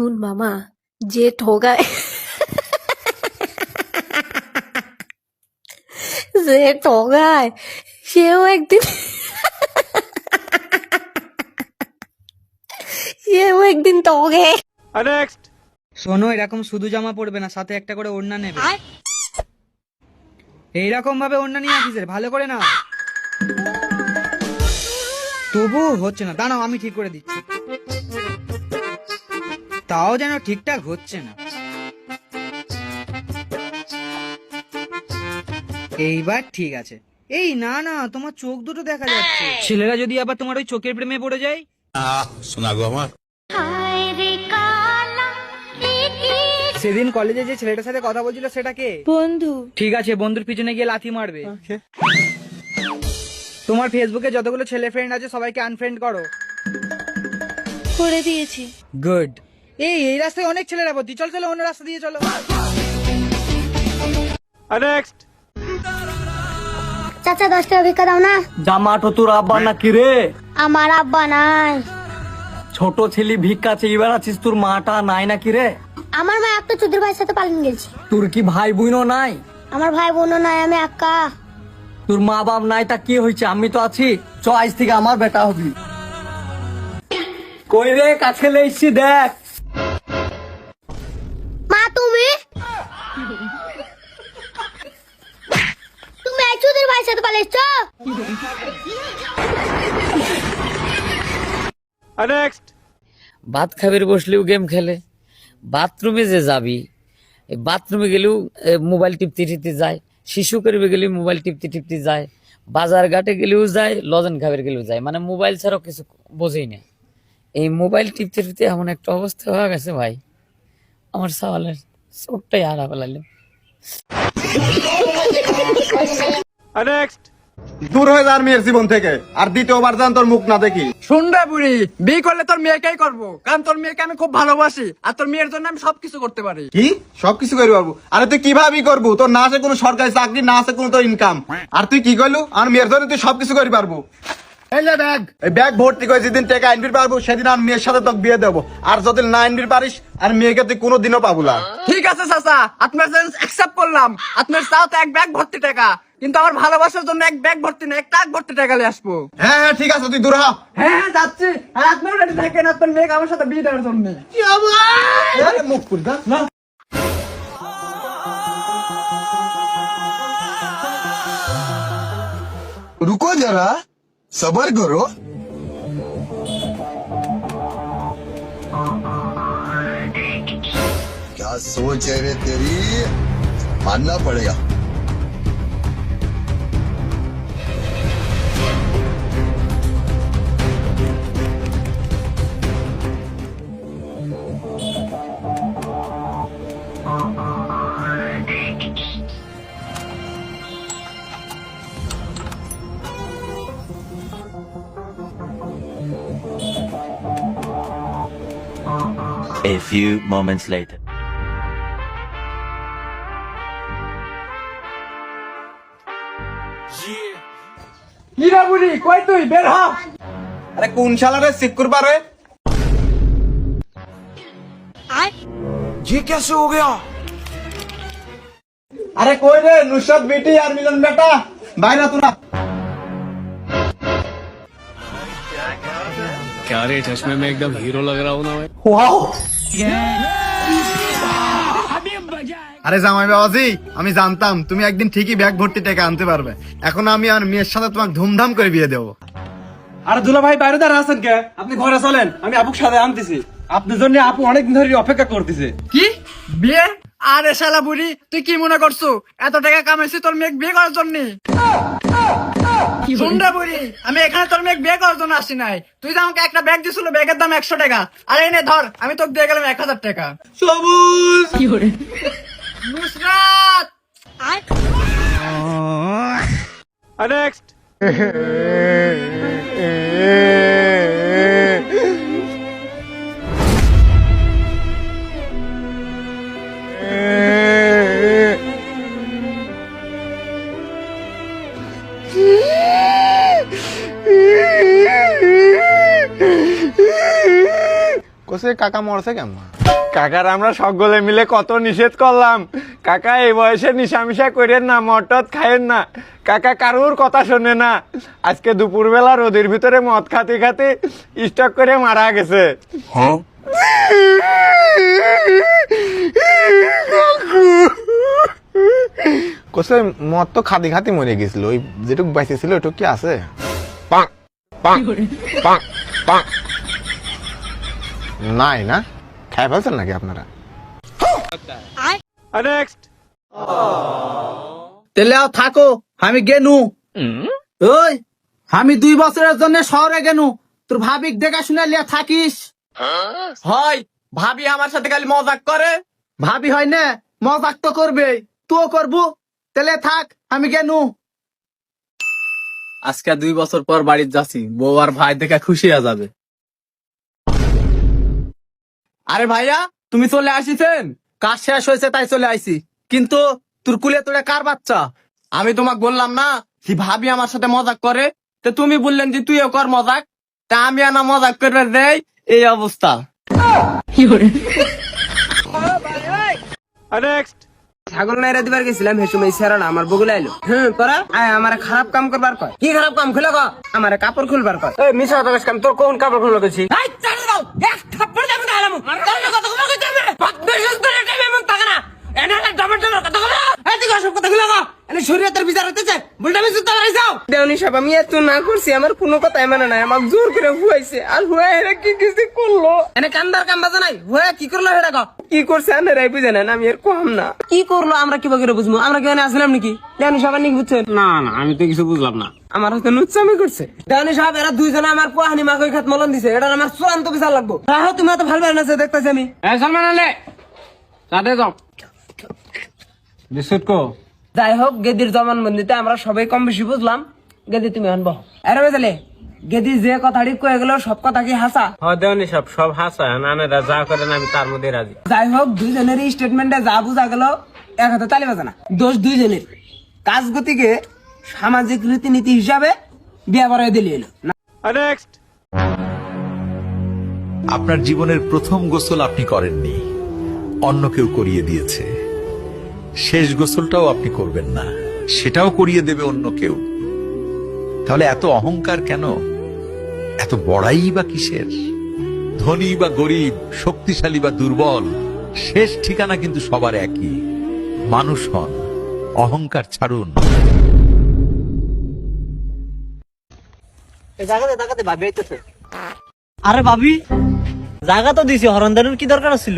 শুন মামা, যে ঠগায় যে ঠগায় সেও একদিন ঠগে। শোনো, এরকম শুধু জামা পরবে না, সাথে একটা করে ওড়না নেবে। এইরকম ভাবে ওড়না নিয়ে আসিস, ভালো করে না। তবু হচ্ছে না, দাঁড়াও আমি ঠিক করে দিচ্ছি। তাও যেন ঠিকঠাক হচ্ছে না। এইবার ঠিক আছে। এই না না, তোমার চোখ দুটো দেখা যাচ্ছে। ছেলেরা যদি আবার তোমার ওই চোখের প্রেমে পড়ে যায়। শোনা গো আমার। সেদিন কলেজে যে ছেলেটার সাথে কথা বলছিল সেটা কে? বন্ধু। ঠিক আছে, বন্ধুর পিছনে গিয়ে লাথি মারবে। তোমার ফেসবুকে যতগুলো ছেলে ফ্রেন্ড আছে সবাইকে আনফ্রেন্ড করো। করে দিয়েছি। গুড। এই রাস্তায় অনেক ছেলেরা ভর্তি, চল চলো অন্য রাস্তা দিয়ে চলো। চাচা 10 টাকা ভিক্ষা দাও না। জামাটো তোর আব্বা নাকি রে? আমার আব্বা নাই। ছোট ছেলে ভিক্ষা চেয়ে এবার আছিস, তোর মাটা নাই নাকি রে? আমার মা একটা চুদির ভাইয়ের সাথে পালিয়ে গেছে। তোর কি ভাই বোনও নাই? আমার ভাই বোনও নাই, আমি একা। তোর মা বাপ নাই, তা কি হয়েছে? আমি তো আছি, চ আজ থেকে আমার বেটা হবি। কই রে, কাছে লেইছি দেখ। মা তুমি তুমি এই চুদির ভাইয়ের সাথে পালিয়েছো? ভাত খাবির বসলেও গেম খেলে, বাথরুমে যে যাবি বাথরুমে গেলেও মোবাইল টিপতে টিপতে যায়, শিশু করবে গেলেও মোবাইল টিপতে টিপতে যায়, বাজার ঘাটে গেলেও যায়, লজেন খাবের গেলেও যায়, মানে মোবাইল ছাড়াও কিছু বোঝেই না। এই মোবাইল টিপতে টিপতে এমন একটা অবস্থা হয়ে গেছে ভাই, আমার সওয়ালের চোখটাই হারা ফেলাইলাম। দূর হয়ে যার মেয়ের জীবন থেকে, আর দ্বিতীয়বার যেন তোর মুখ না দেখি। শুনবে বুড়ি, বিয়ে করলে তোর মেয়েকেই করবো, কারণ তোর মেয়েকে আমি খুব ভালোবাসি, আর তোর মেয়ের জন্য আমি সবকিছু করতে পারি। কি সবকিছু করবি পারবো? আরে তুই কিভাবে করবো? তোর না আছে কোনো সরকারি চাকরি, না আছে কোনো তোর ইনকাম, আর তুই কি করলু? আর মেয়ের জন্য তুই সবকিছু করি পারবো। এই যে ব্যাগ, এই ব্যাগ ভর্তি করে যেদিন টাকা আনবি পারবো সেদিন আর মেয়ের সাথে তোকে বিয়ে দেবো, আর যদি না আনবি পারিস আর মেয়েকে তুই কোনোদিনও পাবো না। ঠিক আছে চাচা, আপনার চ্যালেঞ্জ অ্যাকসেপ্ট করলাম। আপনার চাও তো এক ব্যাগ ভর্তি টাকা, কিন্তু আমার ভালোবাসার জন্য এক ব্যাগ ভর্তি না, এক ট্রাক ভর্তি টাকা নিয়ে আসবো। হ্যাঁ হ্যাঁ ঠিক আছে, তুই দূর হ। হ্যাঁ যাচ্ছি, আর আপনার রেডি থাকেন আপনার মেয়েকে আমার সাথে বিয়ে দেওয়ার জন্য। মুখ খুল না। रुको जरा, सबर करो। क्या सोच है रे तेरी, मानना पड़ेगा। A few moments later. হীরা বুড়ি কই তুই, বের হ। আরে কোন শালারে সিকুর পারে? ये कैसे हो गया? আরে কই রে নুসরাত বেটি আর মিলন বেটা, বাইরে তোরা। क्या रे, चश्मे में एकदम हीरो लग रहा हूँ ना मैं। ওয়াও, আরে জামাই বাবাজি, আমি জানতাম তুমি একদিন ঠিকই ব্যাগ ভর্তি টাকা আনতে পারবে। এখন আমি আর মেয়ের সাথে তোমাকে ধুমধাম করে বিয়ে দেবো। আরে দুলা ভাই বাইরে দাঁড়া আছেন কে? আপনি ঘরে চলেন, আমি আপুর সাথে আনতেছি। আপনার জন্য আপু অনেকদিন ধরে অপেক্ষা করতেছে। কি বিয়ে? আরে শালা বুড়ি, তুই কি মনে করছো এত টাকা কামাইছি তোর মেয়ে বিয়ে করার জন্য? শুনরা বুড়ি, আমি এখানে তোর মেয়ে বিয়ে করার জন্য আসি নাই। তুই তো আমাকে একটা ব্যাগ দিছিল, ব্যাগের দাম 100 টাকা। আরে এনে ধর, আমি তোকে দিয়ে গেলাম 1000 টাকা। সবুজ কি করে নুসরাত? বলছে কাকা মরছে কেমন? কাকার আমরা সকলে মিলে কত নিষেধ করলাম, কাকা এই বয়সে নিশামিশা করেন না, মটত খায়েন না। কাকা কারুর কথা শোনে না। আজকে দুপুরবেলা রোদের ভিতরে মদ খাতে খাতে স্টক করে মারা গেছে। কোসে মদ তো খাতে খাতে মরে গেছিল, ওই যেটুকু বাইসে ছিল ওটুকু কি আছে? নাই না, খাই ফেলছেন নাকি আপনারা? তাহলে থাকো, আমি গেনু। ওই আমি 2 বছরের জন্য শহরে গেনু, তোর ভাবিক দেখাশোনা লিয়া থাকিস। হয় ভাবি আমার সাথে খালি মজাক করে, ভাবি হয় না মজাক তো করবে, তুও করবো। তাহলে থাক, আমি গেনু। আজকে 2 বছর পর বাড়িতে যাচ্ছি, বউ আর ভাই দেখে খুশি হয়ে যাবে। আরে ভাইয়া, তুমি চলে আসিছেন? কাজ শেষ হয়েছে তাই চলে আইছি। কিন্তু তোর কুলে তোরে কার বাচ্চা? আমি তোমাকে বললাম না যে ভাবি আমার সাথে মজাক করে, তো তুমি বললেন যে তুইও কর মজাক, তা আমি আনা মজাক করে দেই, এই অবস্থা। ছাগল নাইরা দিবার গেছিলাম, হে সময় সেরা না আমার বগুলা এলো। তোরা আমার খারাপ কাম করবার কয়। কি খারাপ কাম খুলে গো? আমার কাপড় খুলবার কয়। এই মিছা কথা কাম, তোর কোন কাপড় খুলে গেছি? এই চালু দাও, এক থাপ্পড় দেব না আলামু। তোর কথা কইবা কইতে হবে, বদমেশ করে টাইম এমন থাকে না। এনে না ডবল ডবল কথা কইবা। এই দিকে সব কথা খুলে গো। এনে শরীয়তের বিচার হতেছে, উল্টা আমি সুতা রাইছাও। দেওনি সাহেব, আমি এত না করছি, আমার কোনো কথাই মানে না, আমাকে জোর করে হুয়াইছে। আর হুয়াই এরা কি কিছু করলো? এনে কান্দার কাম বাজা নাই, হুয়া কি করলো এটা গো? কি করছে আনারাই বুঝে না, আমি এর কম না। কি করলো আমরা কিবা করে বুঝবো? আমরা কেন আসলাম নাকি? দেওনি সাহেব নাকি বুঝছেন? না না, আমি তো কিছু বুঝলাম না। আমার হাতে নুচ্ছামি করছে। দেওনি সাহেব, এরা দুইজনে আমার পোহানি মাকে খাত মলন দিছে, এটা আমার চূড়ান্ত বিচার লাগবো। রাহো, তুমি তো ভালো না দেখতেছি আমি। সালমান আলে সাথে যাও বিস্কুট কো। যাই হোক, গেদির জবানবন্দিতে আমরা সবাই কম বেশি বুঝলাম। গেদি তুমি আনবো। আরে বেজালে, গেদি যে কথাটি কয়ে গেল সব কথা কি হাসা? দেওনি সব হাসা, নানেরা যা করেন আমি তার মধ্যে রাজি। যাই হোক, দুইজনের স্টেটমেন্টে যা বুঝা গেল, এক হাতে তালি বাজে না। দোষ দুইজনের। কাজ গতিকে সামাজিক রীতিনীতি হিসাবে বিয়ে বাড়াই দিলি এলো। আপনার জীবনের প্রথম গোসল আপনি করেননি, অন্য কেউ করিয়ে দিয়েছে। শেষ গোসলটাও আপনি করবেন না, সেটাও করিয়ে দেবে অন্য কেউ। তাহলে এত অহংকার কেন? এত বড়াই বা কিসের? ধনী বা গরিব, শক্তিশালী বা দুর্বল, শেষ ঠিকানা কিন্তু সবার একই। মানুষ হন, অহংকার ছাড়ুন। আরে ভাবি, জায়গা তো দিছি, হরন্দারের কি দরকার ছিল?